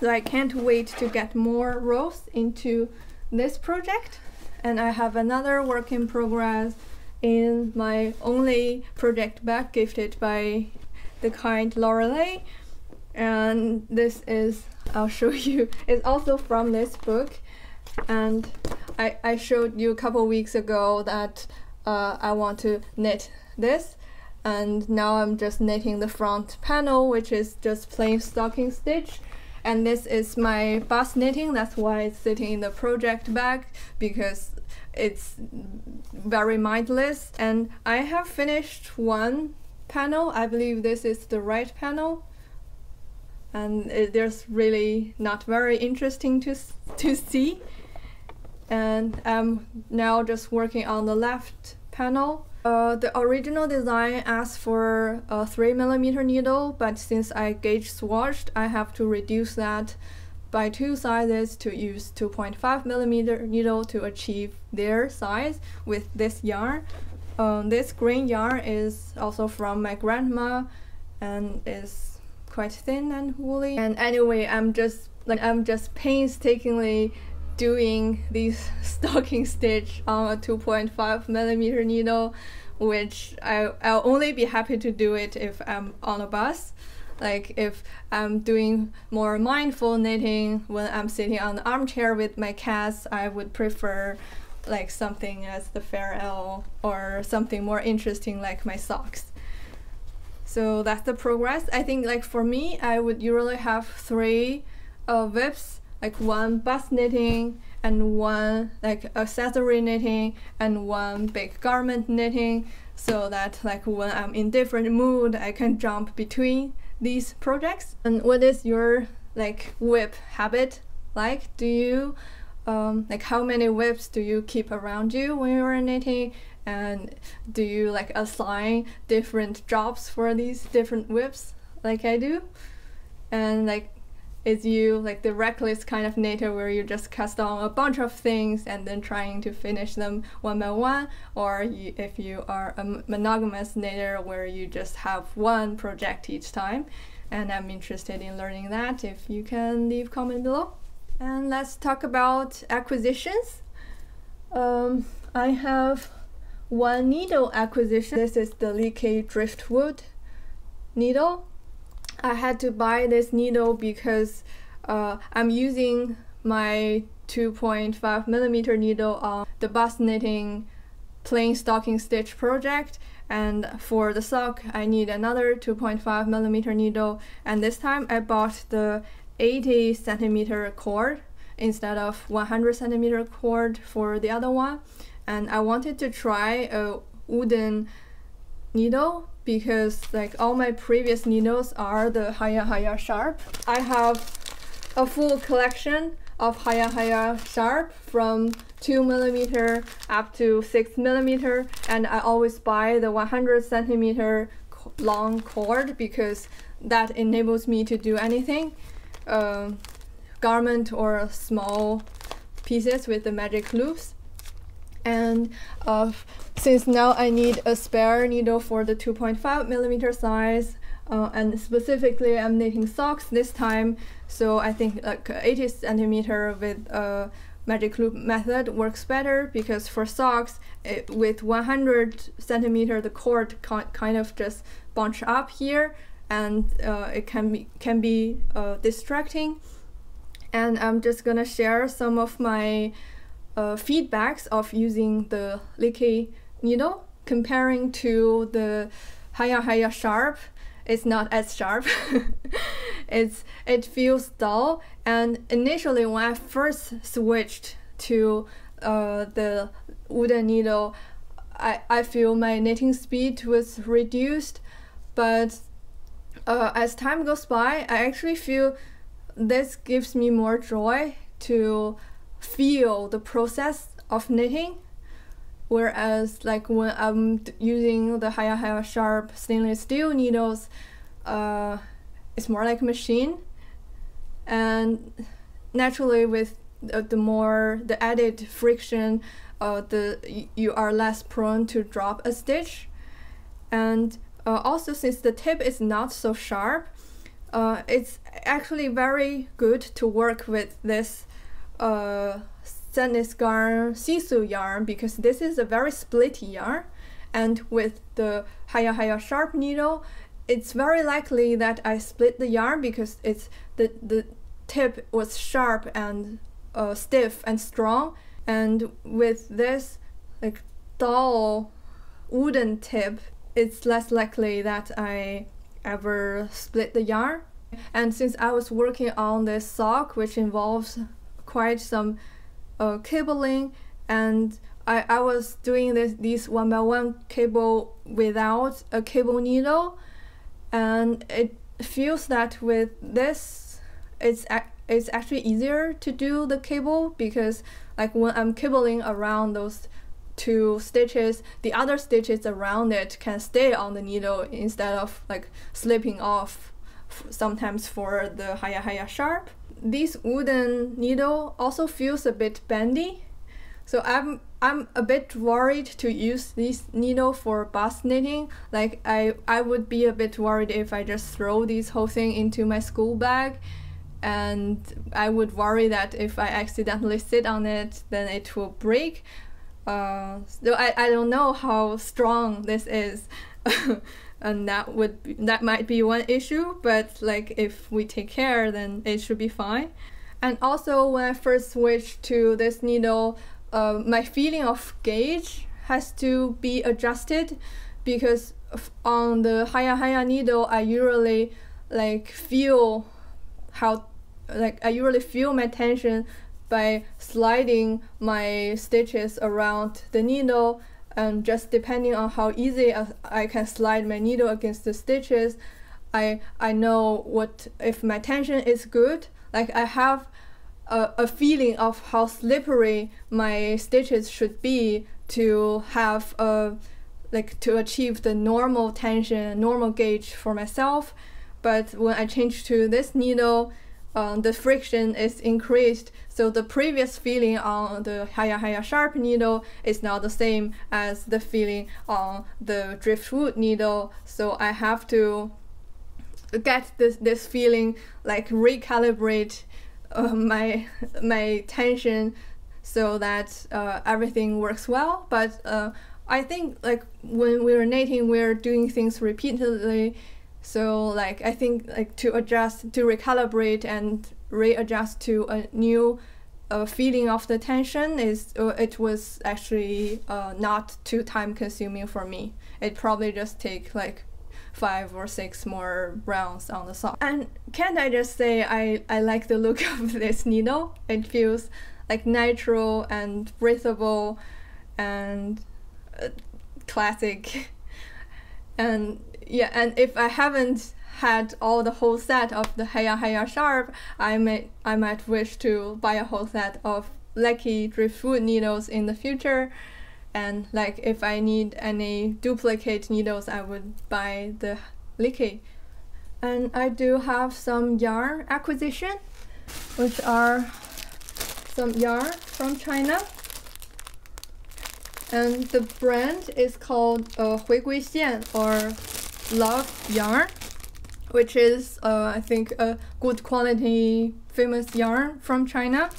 So I can't wait to get more rows into this project. And I have another work in progress in my only project bag gifted by the kind Lorelei, and this is, I'll show you, it's also from this book. And I showed you a couple weeks ago that I want to knit this, and now I'm just knitting the front panel, which is just plain stocking stitch. And this is my bust knitting, that's why it's sitting in the project bag, because it's very mindless. And I have finished one panel. I believe this is the right panel, and there's really not very interesting to see. And I'm now just working on the left panel. The original design asked for a 3mm needle, but since I gauge swatched, I have to reduce that by 2 sizes to use 2.5mm needle to achieve their size with this yarn. This green yarn is also from my grandma and is quite thin and woolly. And anyway, I'm just painstakingly doing these stocking stitch on a 2.5mm needle, which I'll only be happy to do it if I'm on a bus. Like if I'm doing more mindful knitting when I'm sitting on the armchair with my cats, I would prefer like something as the Farrell or something more interesting like my socks. So that's the progress. I think like for me, I would usually have 3 whips, like 1 bust knitting and 1 like accessory knitting and 1 big garment knitting, so that like when I'm in different mood, I can jump between these projects. And what is your like whip habit like? Do you like how many whips do you keep around you when you're knitting, and do you like assign different jobs for these different whips like I do? And like, is you like the reckless kind of knitter where you just cast on a bunch of things and then trying to finish them one by one, or if you are a monogamous knitter where you just have 1 project each time? And I'm interested in learning that. If you can leave comment below. And let's talk about acquisitions. I have 1 needle acquisition. This is the Lykke Driftwood needle. I had to buy this needle because I'm using my 2.5mm needle on the bust knitting plain stocking stitch project, and for the sock I need another 2.5mm needle, and this time I bought the 80cm cord instead of 100cm cord for the other one. And I wanted to try a wooden needle because like all my previous needles are the Haya Sharp. I have a full collection of Haya Sharp from 2mm up to 6mm, and I always buy the 100cm long cord because that enables me to do anything, garment or small pieces with the magic loops. And since now I need a spare needle for the 2.5mm size, and specifically I'm knitting socks this time, so I think like 80cm with a magic loop method works better, because for socks with 100cm the cord kind of just bunch up here, and it can be distracting. And I'm just gonna share some of my feedbacks of using the Lykke needle comparing to the Haya Sharp. It's not as sharp. It feels dull, and initially when I first switched to the wooden needle, I feel my knitting speed was reduced, but as time goes by, I actually feel this gives me more joy to feel the process of knitting. Whereas like when I'm using the higher sharp stainless steel needles, it's more like a machine. And naturally with the added friction, you are less prone to drop a stitch. And also since the tip is not so sharp, it's actually very good to work with this stainless garn sisu yarn, because this is a very splitty yarn, and with the higher sharp needle, it's very likely that I split the yarn because it's the tip was sharp and stiff and strong, and with this like dull wooden tip, it's less likely that I ever split the yarn. And since I was working on this sock, which involves quite some cabling, and I was doing these 1x1 cable without a cable needle, and it feels that with this it's actually easier to do the cable, because like when I'm cabling around those 2 stitches, the other stitches around it can stay on the needle instead of like slipping off sometimes for the higher sharp. This wooden needle also feels a bit bendy, so I'm a bit worried to use this needle for bust knitting. Like I would be a bit worried if I just throw this whole thing into my school bag, and I would worry that if I accidentally sit on it, then it will break. So I don't know how strong this is. And that might be one issue, but like if we take care, then it should be fine. And also when I first switched to this needle, my feeling of gauge has to be adjusted, because on the higher needle I usually feel my tension by sliding my stitches around the needle, and just depending on how easy I can slide my needle against the stitches, I know what if my tension is good. Like I have a feeling of how slippery my stitches should be to have to achieve the normal tension, normal gauge for myself. But when I change to this needle, the friction is increased, so the previous feeling on the higher sharp needle is not the same as the feeling on the driftwood needle. So I have to get this feeling, like recalibrate my tension so that everything works well. But I think like when we're knitting, we're doing things repeatedly. So like I think like to adjust, to recalibrate and readjust to a new feeling of the tension it was actually not too time consuming for me. It probably just take like 5 or 6 more rounds on the sock. And can't I just say I like the look of this needle? It feels like natural and breathable and classic. And yeah, and if I haven't had all the whole set of the higher sharp, I might wish to buy a whole set of Lykke driftwood needles in the future. And like if I need any duplicate needles, I would buy the Lykke. And I do have some yarn acquisition, which are some yarn from China. And the brand is called Cuisine, or Love Yarn, which is I think a good quality famous yarn from China.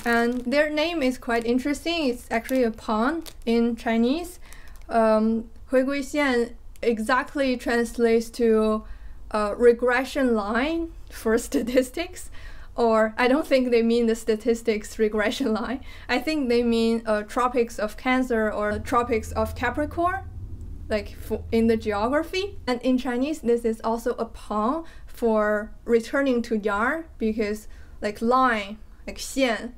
And their name is quite interesting. It's actually a pun in Chinese. Cuisine exactly translates to regression line for statistics. Or I don't think they mean the statistics regression line. I think they mean tropics of Cancer or tropics of Capricorn, like in the geography. And in Chinese, this is also a pun for returning to yarn, because like line, like xian,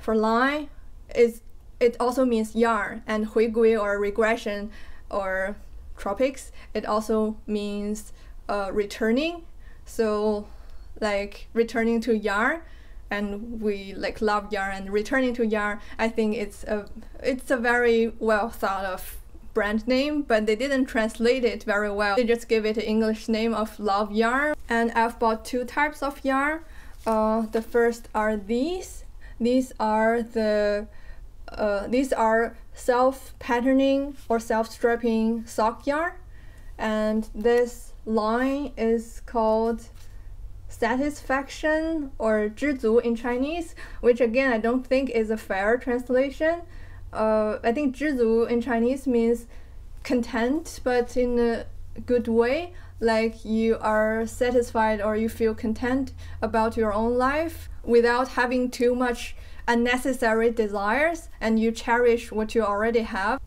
for line, it also means yarn, and 回归 or regression or tropics, it also means returning. So like returning to yarn, and we like love yarn, and returning to yarn, I think it's a very well thought of brand name, but they didn't translate it very well. They just gave it an English name of love yarn. And I've bought 2 types of yarn. The first are these. These are self-patterning or self-strapping sock yarn, and this line is called Satisfaction or 知足 in Chinese, which again I don't think is a fair translation. I think 知足 in Chinese means content, but in a good way, like you are satisfied or you feel content about your own life without having too much unnecessary desires, and you cherish what you already have.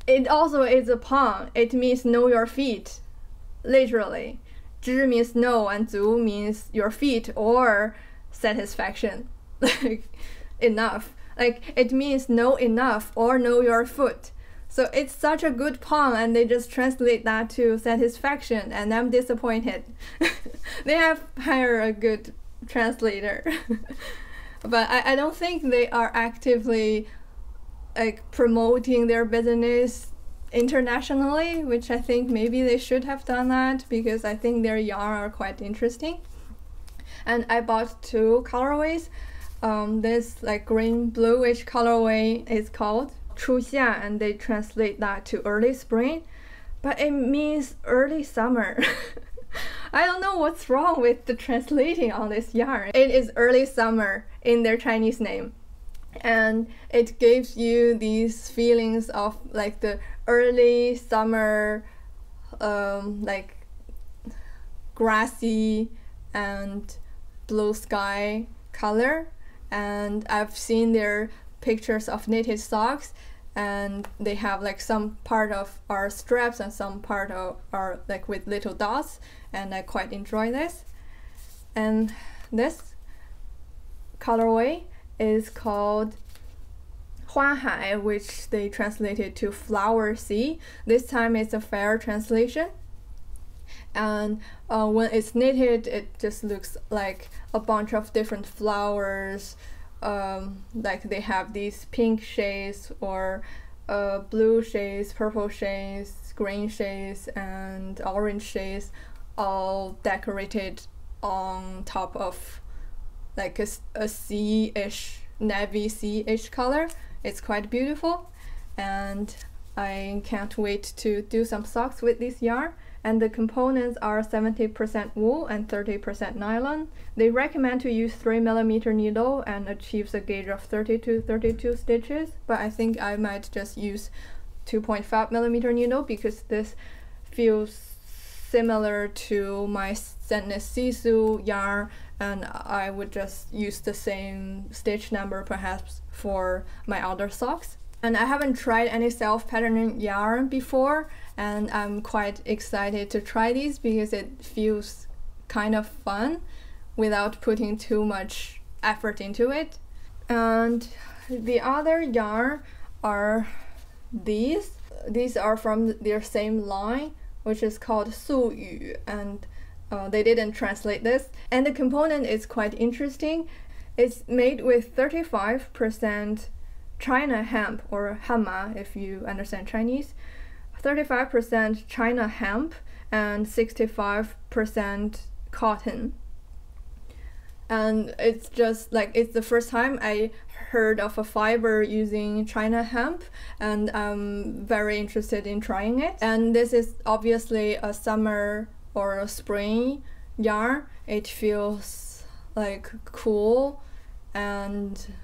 It also is a pun. It means know your feet, literally. 知 means know, and 足 means your feet or satisfaction. Like enough. Like it means know enough or know your foot. So it's such a good pun, and they just translate that to satisfaction, and I'm disappointed. They have hired a good translator. But I don't think they are actively like promoting their business internationally, which I think maybe they should have done that, because I think their yarn are quite interesting. And I bought 2 colorways. This like green bluish colorway is called 初夏, and they translate that to early spring, but it means early summer. I don't know what's wrong with the translating on this yarn. It is early summer in their Chinese name, and it gives you these feelings of like the early summer, like grassy and blue sky color. And I've seen their pictures of knitted socks, and they have like some part of our straps and some part of are like with little dots, and I quite enjoy this. And this colorway is called 花海, which they translated to flower sea. This time it's a fair translation. And when it's knitted, it just looks like a bunch of different flowers. Like they have these pink shades or blue shades, purple shades, green shades, and orange shades, all decorated on top of like a sea-ish, navy sea-ish color. It's quite beautiful, and I can't wait to do some socks with this yarn. And the components are 70% wool and 30% nylon. They recommend to use 3mm needle and achieves a gauge of 30 to 32 stitches, but I think I might just use 2.5mm needle because this feels similar to my Sandnes Sisu yarn, and I would just use the same stitch number perhaps for my other socks. And I haven't tried any self-patterning yarn before, and I'm quite excited to try these because it feels kind of fun without putting too much effort into it. And the other yarn are these. These are from their same line, which is called 素语, and they didn't translate this. And the component is quite interesting. It's made with 35% China hemp, or hama if you understand Chinese, 35% China hemp and 65% cotton. And it's just like, it's the first time I heard of a fiber using China hemp, and I'm very interested in trying it. And this is obviously a summer or a spring yarn. It feels like cool and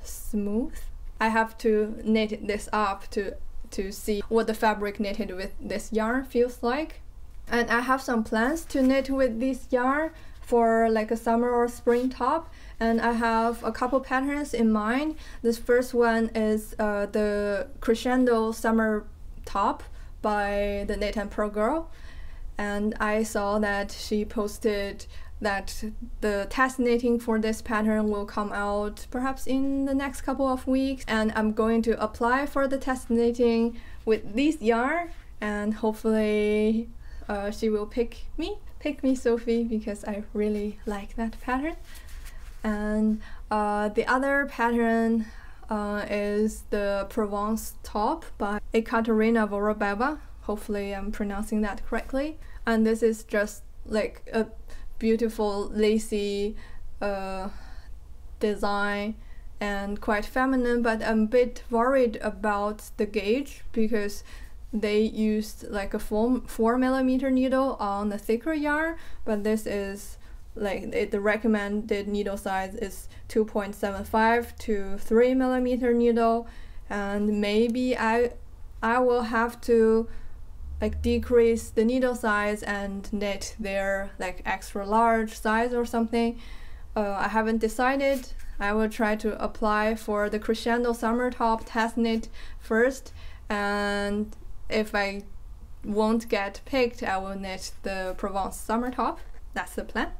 smooth. I have to knit this up to see what the fabric knitted with this yarn feels like. And I have some plans to knit with this yarn for like a summer or spring top, and I have a couple patterns in mind. This first one is the Crescendo Summer top by the Knit and Pro girl, and I saw that she posted that the test knitting for this pattern will come out perhaps in the next couple of weeks, and I'm going to apply for the test knitting with this yarn, and hopefully she will pick me Sophie, because I really like that pattern. And the other pattern is the Provence top by Ekaterina Vorobeva. Hopefully I'm pronouncing that correctly. And this is just like a beautiful lacy design and quite feminine, but I'm a bit worried about the gauge because they used like a 4mm needle on the thicker yarn, but this is like the recommended needle size is 2.75 to 3mm needle, and maybe I will have to like decrease the needle size and knit their like extra large size or something. I haven't decided. I will try to apply for the Crescendo Summer top test knit first, and if I won't get picked, I will knit the Provence Summer top. That's the plan.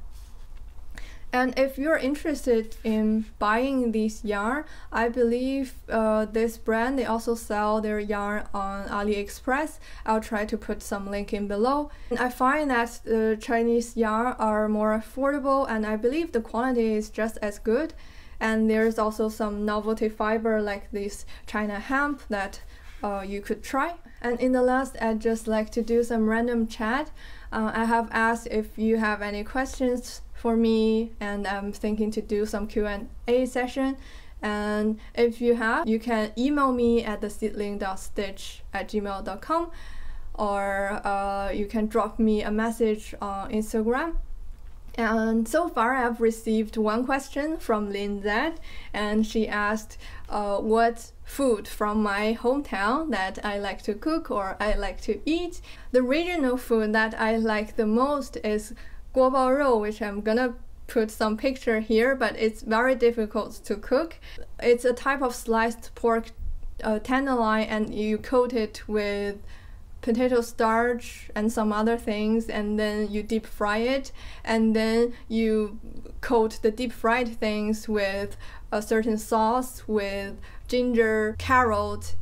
And if you're interested in buying this yarn, I believe this brand, they also sell their yarn on AliExpress. I'll try to put some link in below. And I find that the Chinese yarn are more affordable, and I believe the quality is just as good. And there's also some novelty fiber like this China hemp that you could try. And in the last, I'd just like to do some random chat. I have asked if you have any questions for me, and I'm thinking to do some Q&A session. And if you have, you can email me at theseedling.stitch@gmail.com, or you can drop me a message on Instagram. And so far I've received one question from Lin Z, and she asked what food from my hometown that I like to cook or I like to eat. The regional food that I like the most is guo bao rou, which I'm gonna put some picture here, but it's very difficult to cook. It's a type of sliced pork tenderloin, and you coat it with potato starch and some other things, and then you deep fry it, and then you coat the deep fried things with a certain sauce with ginger, carrot,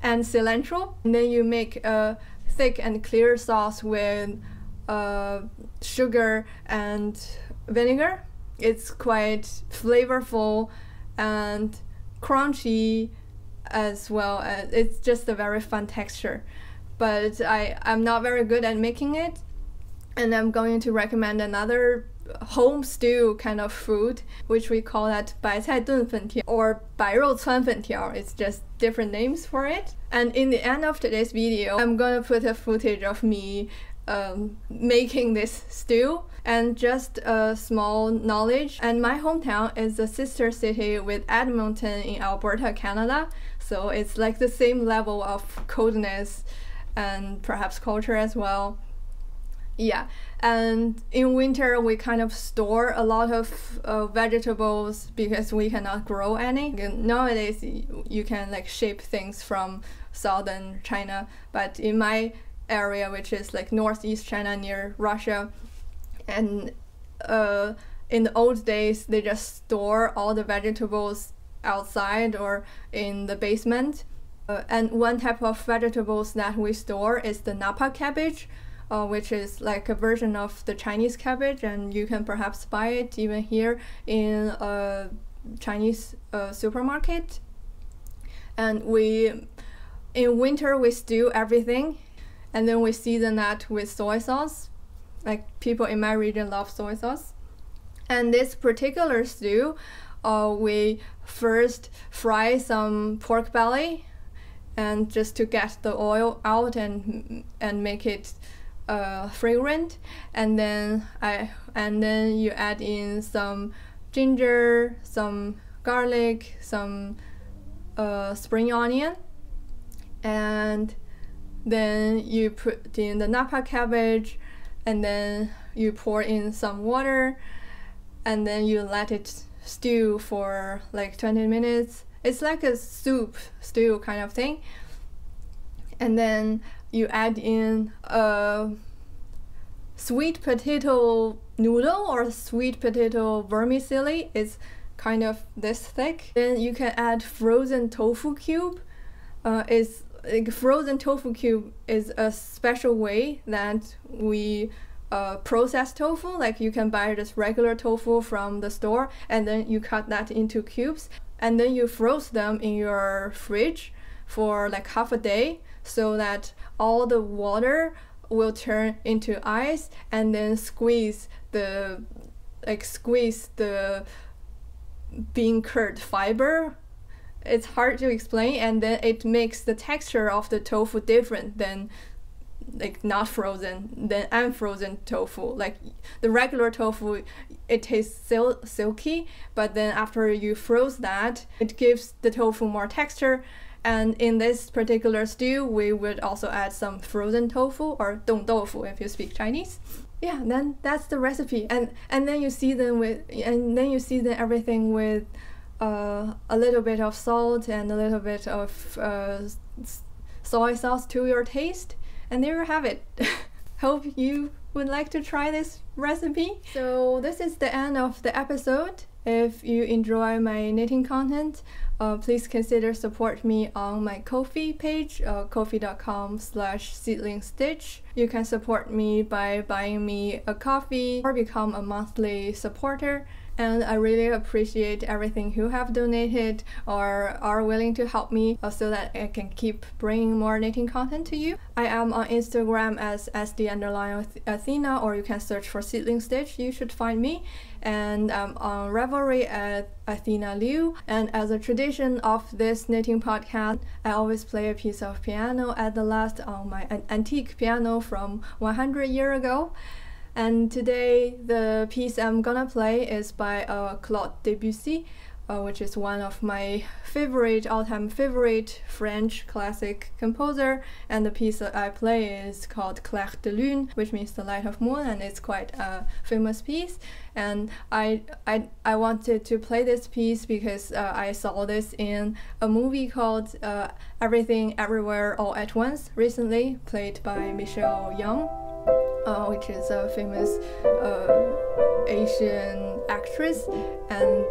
and cilantro, and then you make a thick and clear sauce with sugar and vinegar. It's quite flavorful and crunchy, as well as it's just a very fun texture. But I'm not very good at making it, and I'm going to recommend another home stew kind of food, which we call that 白菜炖粉条 or 白肉汆粉条. It's just different names for it. And in the end of today's video, I'm gonna put a footage of me making this stew. And just a small knowledge, and my hometown is a sister city with Edmonton in Alberta, Canada, so it's like the same level of coldness and perhaps culture as well. Yeah, and in winter we kind of store a lot of vegetables because we cannot grow any. Nowadays you can like ship things from southern China, but in my area, which is like northeast China near Russia, and in the old days they just store all the vegetables outside or in the basement. And one type of vegetables that we store is the napa cabbage, which is like a version of the Chinese cabbage, and you can perhaps buy it even here in a Chinese supermarket. And in winter we stew everything, and then we season that with soy sauce. Like people in my region love soy sauce. And this particular stew, we first fry some pork belly, and just to get the oil out and make it fragrant, and then you add in some ginger, some garlic, some spring onion, and then you put in the napa cabbage, and then you pour in some water, and then you let it stew for like 20 minutes. It's like a stew kind of thing. And then you add in sweet potato noodle or sweet potato vermicelli is kind of this thick. Then you can add frozen tofu cube. Frozen tofu cube is a special way that we process tofu. Like you can buy just regular tofu from the store and then you cut that into cubes and then you froze them in your fridge for like half a day so that all the water will turn into ice and then squeeze the bean curd fiber. It's hard to explain, and then it makes the texture of the tofu different than like not frozen, than unfrozen tofu. Like the regular tofu, it tastes silky, but then after you froze that, it gives the tofu more texture. And in this particular stew, we would also add some frozen tofu or dong tofu if you speak Chinese. Yeah, then that's the recipe, and then you season everything with a little bit of salt and a little bit of soy sauce to your taste, and there you have it. Hope you would like to try this recipe. So this is the end of the episode. If you enjoy my knitting content, please consider support me on my Ko-fi page, ko-fi.com/Seedling Stitch. You can support me by buying me a coffee or become a monthly supporter. And I really appreciate everything you have donated or are willing to help me so that I can keep bringing more knitting content to you. I am on Instagram as SD_Athena, or you can search for Seedling Stitch, you should find me. And I'm on Ravelry at Athena Liu. And as a tradition of this knitting podcast, I always play a piece of piano at the last on my antique piano from 100 years ago. And today the piece I'm gonna play is by Claude Debussy, which is one of my all-time favorite French classic composer. And the piece that I play is called Clair de Lune, which means the light of moon, and it's quite a famous piece. And I wanted to play this piece because I saw this in a movie called Everything Everywhere All at Once recently, played by Michelle Yeoh, which is a famous Asian actress. And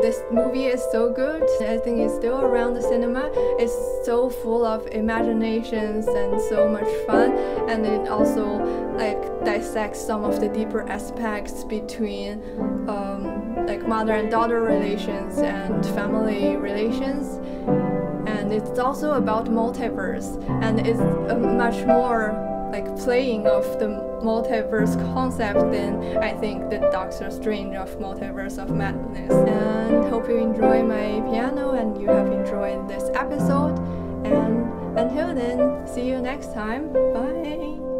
this movie is so good. I think it's still around the cinema. It's so full of imaginations and so much fun, and it also like dissects some of the deeper aspects between like mother and daughter relations and family relations. And it's also about multiverse, and it's much more like playing of the multiverse concept than I think the Doctor Strange of Multiverse of Madness. And hope you enjoy my piano and you have enjoyed this episode. And until then, see you next time. Bye!